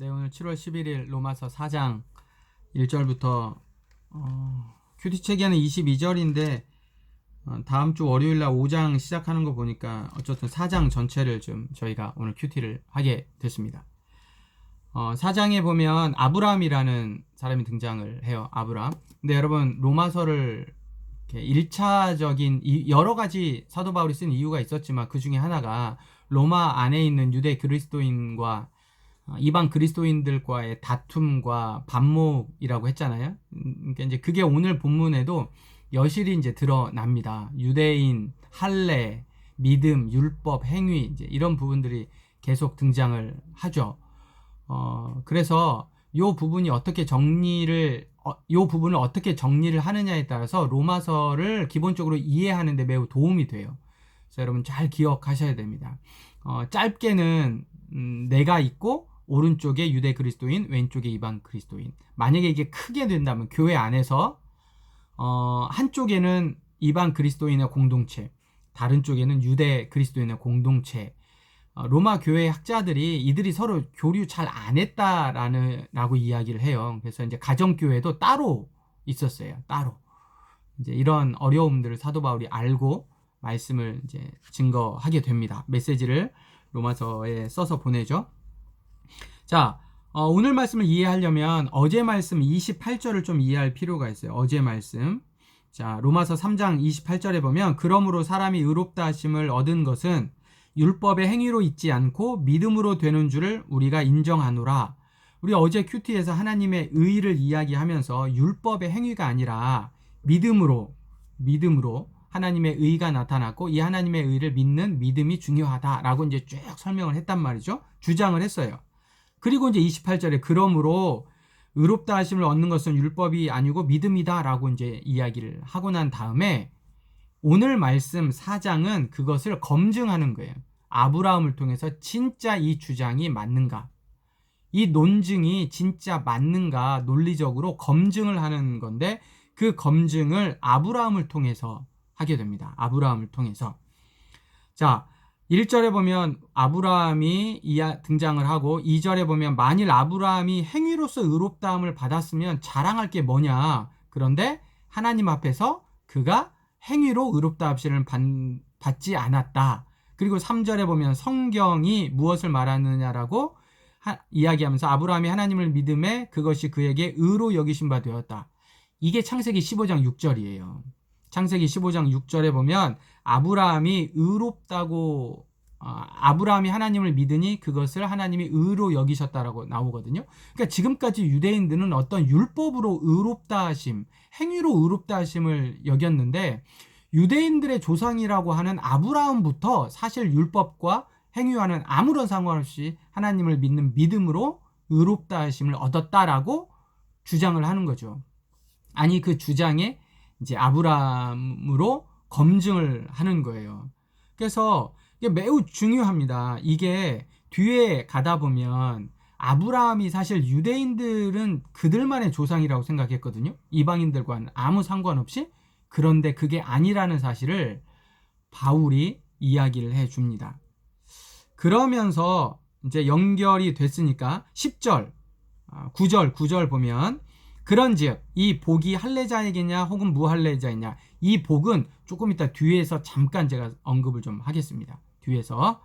네, 오늘 7월 11일 로마서 4장 1절부터 큐티 체계는 22절인데 다음 주 월요일 날 5장 시작하는 거 보니까 어쨌든 4장 전체를 좀 저희가 오늘 큐티를 하게 됐습니다. 4장에 보면 아브라함이라는 사람이 등장을 해요. 아브라함. 근데 여러분 로마서를 이렇게 1차적인 여러 가지 사도 바울이 쓴 이유가 있었지만 그 중에 하나가 로마 안에 있는 유대 그리스도인과 이방 그리스도인들과의 다툼과 반목이라고 했잖아요. 그러니까 이제 그게 오늘 본문에도 여실히 이제 드러납니다. 유대인, 할례, 믿음, 율법, 행위 이제 이런 부분들이 계속 등장을 하죠. 그래서 요 부분을 어떻게 정리를 하느냐에 따라서 로마서를 기본적으로 이해하는 데 매우 도움이 돼요. 그래서 여러분 잘 기억하셔야 됩니다. 짧게는 내가 있고 오른쪽에 유대 그리스도인, 왼쪽에 이방 그리스도인. 만약에 이게 크게 된다면 교회 안에서 한쪽에는 이방 그리스도인의 공동체, 다른 쪽에는 유대 그리스도인의 공동체. 로마 교회 학자들이 이들이 서로 교류 잘 안 했다라고 이야기를 해요. 그래서 이제 가정교회도 따로 있었어요. 따로. 이제 이런 어려움들을 사도 바울이 알고 말씀을 이제 증거하게 됩니다. 메시지를 로마서에 써서 보내죠. 자, 오늘 말씀을 이해하려면 어제 말씀 28절을 좀 이해할 필요가 있어요. 어제 말씀. 자, 로마서 3장 28절에 보면 그러므로 사람이 의롭다 하심을 얻은 것은 율법의 행위로 있지 않고 믿음으로 되는 줄을 우리가 인정하노라. 우리 어제 큐티에서 하나님의 의의를 이야기하면서 율법의 행위가 아니라 믿음으로 하나님의 의의가 나타났고 이 하나님의 의의를 믿는 믿음이 중요하다라고 이제 쭉 설명을 했단 말이죠. 주장을 했어요. 그리고 이제 28절에 그러므로 의롭다 하심을 얻는 것은 율법이 아니고 믿음이다라고 이제 이야기를 하고 난 다음에 오늘 말씀 4장은 그것을 검증하는 거예요. 아브라함을 통해서 진짜 이 주장이 맞는가? 이 논증이 진짜 맞는가 논리적으로 검증을 하는 건데 그 검증을 아브라함을 통해서 하게 됩니다. 아브라함을 통해서. 자, 1절에 보면 아브라함이 등장을 하고 2절에 보면 만일 아브라함이 행위로서 의롭다함을 받았으면 자랑할 게 뭐냐. 그런데 하나님 앞에서 그가 행위로 의롭다 하심을 받지 않았다. 그리고 3절에 보면 성경이 무엇을 말하느냐라고 이야기하면서 아브라함이 하나님을 믿음에 그것이 그에게 의로 여기신 바 되었다. 이게 창세기 15장 6절이에요. 창세기 15장 6절에 보면 아브라함이 하나님을 믿으니 그것을 하나님이 의로 여기셨다라고 나오거든요. 그러니까 지금까지 유대인들은 어떤 율법으로 의롭다 하심, 행위로 의롭다 하심을 여겼는데 유대인들의 조상이라고 하는 아브라함부터 사실 율법과 행위와는 아무런 상관없이 하나님을 믿는 믿음으로 의롭다 하심을 얻었다라고 주장을 하는 거죠. 아니 그 주장에 이제 아브라함으로 검증을 하는 거예요. 그래서 이게 매우 중요합니다. 이게 뒤에 가다 보면 아브라함이 사실 유대인들은 그들만의 조상이라고 생각했거든요. 이방인들과는 아무 상관없이. 그런데 그게 아니라는 사실을 바울이 이야기를 해줍니다. 그러면서 이제 연결이 됐으니까 10절, 9절 보면 그런즉 이 복이 할례자에게냐 혹은 무할례자이냐 이 복은 조금 이따 뒤에서 잠깐 제가 언급을 좀 하겠습니다. 뒤에서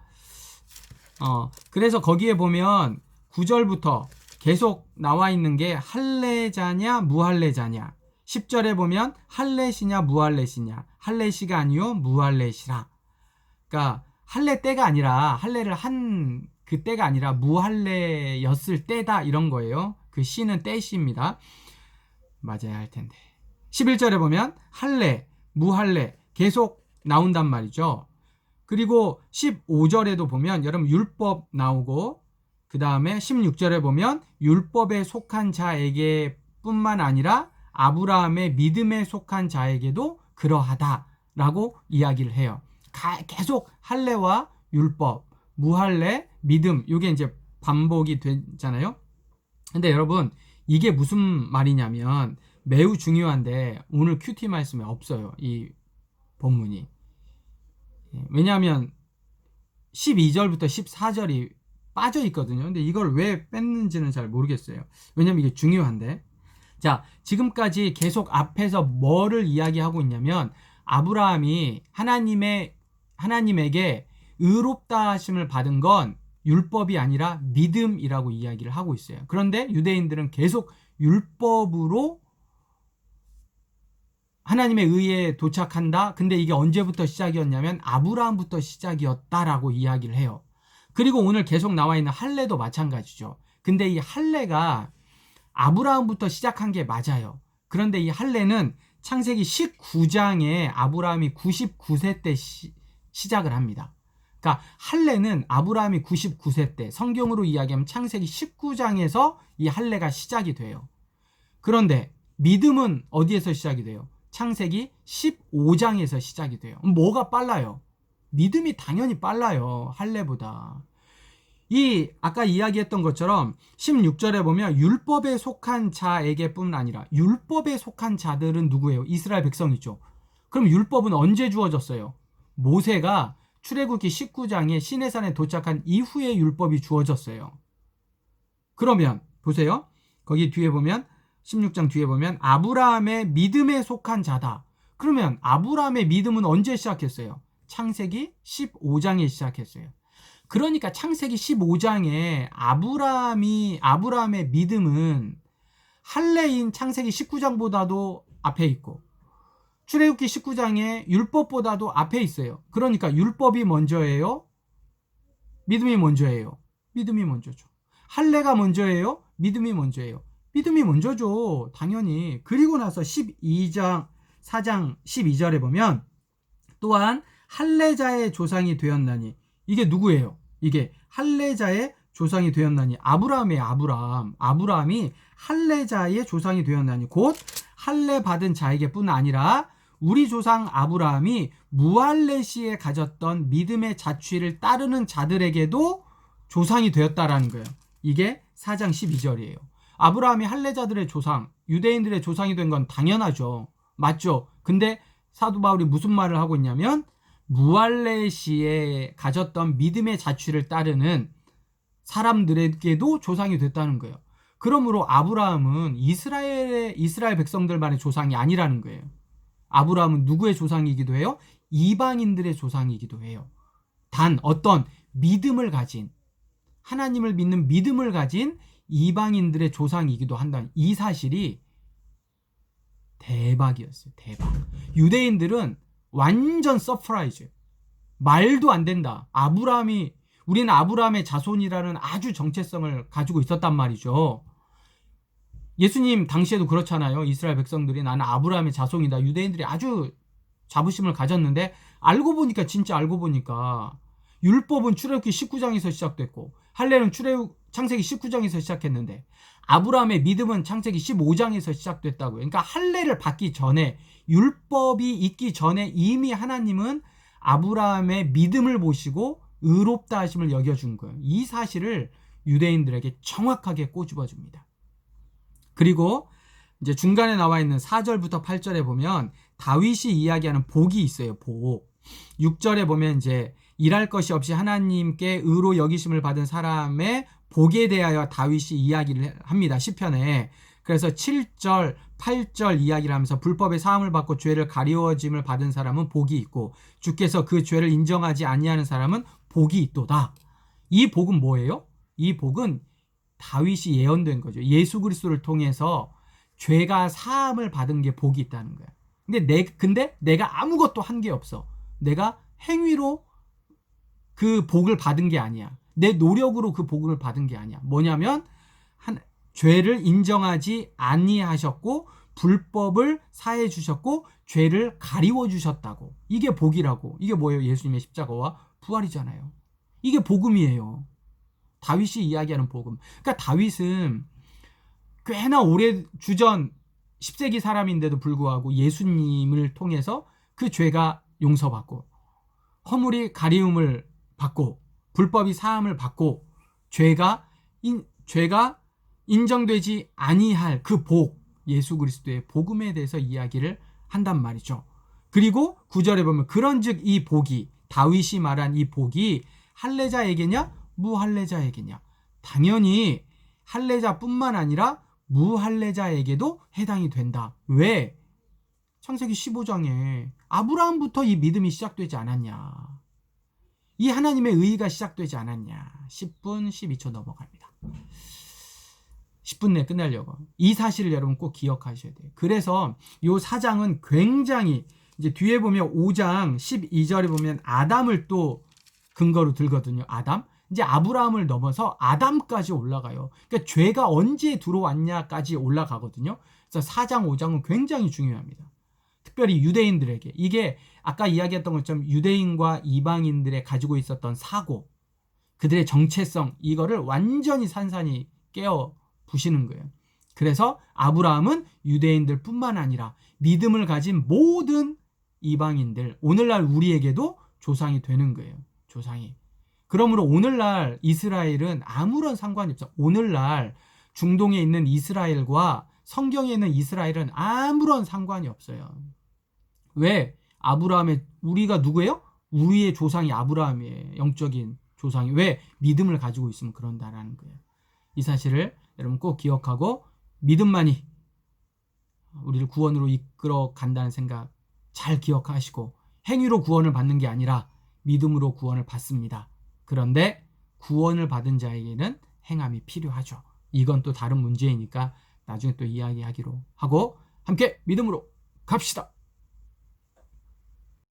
그래서 거기에 보면 9절부터 계속 나와 있는 게 할례자냐 무할례자냐 10절에 보면 할례시냐 무할례시냐 할례시가 아니요 무할례시라. 그러니까 할례 때가 아니라 할례를 한 그 때가 아니라 무할례였을 때다 이런 거예요. 그 시는 때시입니다. 맞아야 할 텐데. 11절에 보면 할례, 무할례 계속 나온단 말이죠. 그리고 15절에도 보면 여러분 율법 나오고 그 다음에 16절에 보면 율법에 속한 자에게 뿐만 아니라 아브라함의 믿음에 속한 자에게도 그러하다라고 이야기를 해요. 계속 할례와 율법, 무할례, 믿음 이게 이제 반복이 되잖아요. 근데 여러분 이게 무슨 말이냐면 매우 중요한데 오늘 큐티 말씀에 없어요. 이 본문이. 왜냐하면 12절부터 14절이 빠져 있거든요. 근데 이걸 왜 뺐는지는 잘 모르겠어요. 왜냐면 이게 중요한데. 자, 지금까지 계속 앞에서 뭐를 이야기하고 있냐면 아브라함이 하나님에게 의롭다 하심을 받은 건 율법이 아니라 믿음이라고 이야기를 하고 있어요. 그런데 유대인들은 계속 율법으로 하나님의 의에 도착한다. 근데 이게 언제부터 시작이었냐면 아브라함부터 시작이었다라고 이야기를 해요. 그리고 오늘 계속 나와 있는 할례도 마찬가지죠. 근데 이 할례가 아브라함부터 시작한 게 맞아요. 그런데 이 할례는 창세기 19장에 아브라함이 99세 때 시작을 합니다. 그러니까 할례는 아브라함이 99세 때, 성경으로 이야기하면 창세기 19장에서 이 할례가 시작이 돼요. 그런데 믿음은 어디에서 시작이 돼요? 창세기 15장에서 시작이 돼요. 뭐가 빨라요? 믿음이 당연히 빨라요. 할례보다. 이 아까 이야기했던 것처럼 16절에 보면 율법에 속한 자에게뿐 아니라, 율법에 속한 자들은 누구예요? 이스라엘 백성이죠. 그럼 율법은 언제 주어졌어요? 모세가 출애굽기 19장에 시내산에 도착한 이후에 율법이 주어졌어요. 그러면 보세요. 거기 뒤에 보면 16장 뒤에 보면 아브라함의 믿음에 속한 자다. 그러면 아브라함의 믿음은 언제 시작했어요? 창세기 15장에 시작했어요. 그러니까 창세기 15장에 아브라함의 믿음은 할례인 창세기 19장보다도 앞에 있고 출애굽기 19장에 율법보다도 앞에 있어요. 그러니까 율법이 먼저예요? 믿음이 먼저예요? 믿음이 먼저죠. 할례가 먼저예요? 믿음이 먼저예요? 믿음이 먼저죠. 당연히. 그리고 나서 4장 12절에 보면 또한 할례자의 조상이 되었나니, 이게 누구예요? 이게 할례자의 조상이 되었나니 아브라함이 할례자의 조상이 되었나니 곧 할례 받은 자에게뿐 아니라 우리 조상 아브라함이 무할례 시에 가졌던 믿음의 자취를 따르는 자들에게도 조상이 되었다라는 거예요. 이게 4장 12절이에요. 아브라함이 할례자들의 조상, 유대인들의 조상이 된 건 당연하죠. 맞죠? 근데 사도 바울이 무슨 말을 하고 있냐면 무할례 시에 가졌던 믿음의 자취를 따르는 사람들에게도 조상이 됐다는 거예요. 그러므로 아브라함은 이스라엘 백성들만의 조상이 아니라는 거예요. 아브라함은 누구의 조상이기도 해요? 이방인들의 조상이기도 해요. 단 어떤 믿음을 가진, 하나님을 믿는 믿음을 가진 이방인들의 조상이기도 한다는 이 사실이 대박이었어요. 대박. 유대인들은 완전 서프라이즈. 말도 안 된다. 우리는 아브라함의 자손이라는 아주 정체성을 가지고 있었단 말이죠. 예수님 당시에도 그렇잖아요. 이스라엘 백성들이 나는 아브라함의 자손이다. 유대인들이 아주 자부심을 가졌는데 진짜 알고 보니까 율법은 출애굽기 19장에서 시작됐고 할례는 창세기 19장에서 시작했는데 아브라함의 믿음은 창세기 15장에서 시작됐다고요. 그러니까 할례를 받기 전에, 율법이 있기 전에 이미 하나님은 아브라함의 믿음을 보시고 의롭다 하심을 여겨준 거예요. 이 사실을 유대인들에게 정확하게 꼬집어 줍니다. 그리고 이제 중간에 나와 있는 4절부터 8절에 보면 다윗이 이야기하는 복이 있어요. 복. 6절에 보면 이제 일할 것이 없이 하나님께 의로 여기심을 받은 사람의 복에 대하여 다윗이 이야기를 합니다. 시편에. 그래서 7절, 8절 이야기를 하면서 불법의 사함을 받고 죄를 가리워짐을 받은 사람은 복이 있고 주께서 그 죄를 인정하지 아니하는 사람은 복이 있도다. 이 복은 뭐예요? 이 복은 다윗이 예언된 거죠. 예수 그리스도를 통해서 죄가 사함을 받은 게 복이 있다는 거야. 근데 내가 아무것도 한 게 없어. 내가 행위로 그 복을 받은 게 아니야. 내 노력으로 그 복을 받은 게 아니야. 뭐냐면 죄를 인정하지 아니하셨고 불법을 사해 주셨고 죄를 가리워 주셨다고. 이게 복이라고. 이게 뭐예요? 예수님의 십자가와 부활이잖아요. 이게 복음이에요. 다윗이 이야기하는 복음. 그러니까 다윗은 꽤나 오래 주전 10세기 사람인데도 불구하고 예수님을 통해서 그 죄가 용서받고 허물이 가리움을 받고 불법이 사함을 받고 죄가 인정되지 아니할 그 복, 예수 그리스도의 복음에 대해서 이야기를 한단 말이죠. 그리고 9절에 보면 그런즉 이 복이, 다윗이 말한 이 복이 할례자에게냐 무할례자에게냐? 당연히 할례자뿐만 아니라 무할례자에게도 해당이 된다. 왜? 창세기 15장에 아브라함부터 이 믿음이 시작되지 않았냐? 이 하나님의 의의가 시작되지 않았냐? 10분 12초 넘어갑니다. 10분 내에 끝내려고. 이 사실을 여러분 꼭 기억하셔야 돼요. 그래서 이 4장은 굉장히 이제 뒤에 보면 5장 12절에 보면 아담을 또 근거로 들거든요. 아담. 이제 아브라함을 넘어서 아담까지 올라가요. 그러니까 죄가 언제 들어왔냐까지 올라가거든요. 그래서 4장, 5장은 굉장히 중요합니다. 특별히 유대인들에게. 이게 아까 이야기했던 것처럼 유대인과 이방인들의 가지고 있었던 사고, 그들의 정체성, 이거를 완전히 산산히 깨어 부시는 거예요. 그래서 아브라함은 유대인들 뿐만 아니라 믿음을 가진 모든 이방인들, 오늘날 우리에게도 조상이 되는 거예요. 조상이. 그러므로 오늘날 이스라엘은 아무런 상관이 없어. 오늘날 중동에 있는 이스라엘과 성경에 있는 이스라엘은 아무런 상관이 없어요. 왜? 아브라함의, 우리가 누구예요? 우리의 조상이 아브라함이에요. 영적인 조상이. 왜? 믿음을 가지고 있으면 그런다라는 거예요. 이 사실을 여러분 꼭 기억하고 믿음만이 우리를 구원으로 이끌어 간다는 생각 잘 기억하시고, 행위로 구원을 받는 게 아니라 믿음으로 구원을 받습니다. 그런데 구원을 받은 자에게는 행함이 필요하죠. 이건 또 다른 문제이니까 나중에 또 이야기하기로 하고, 함께 믿음으로 갑시다.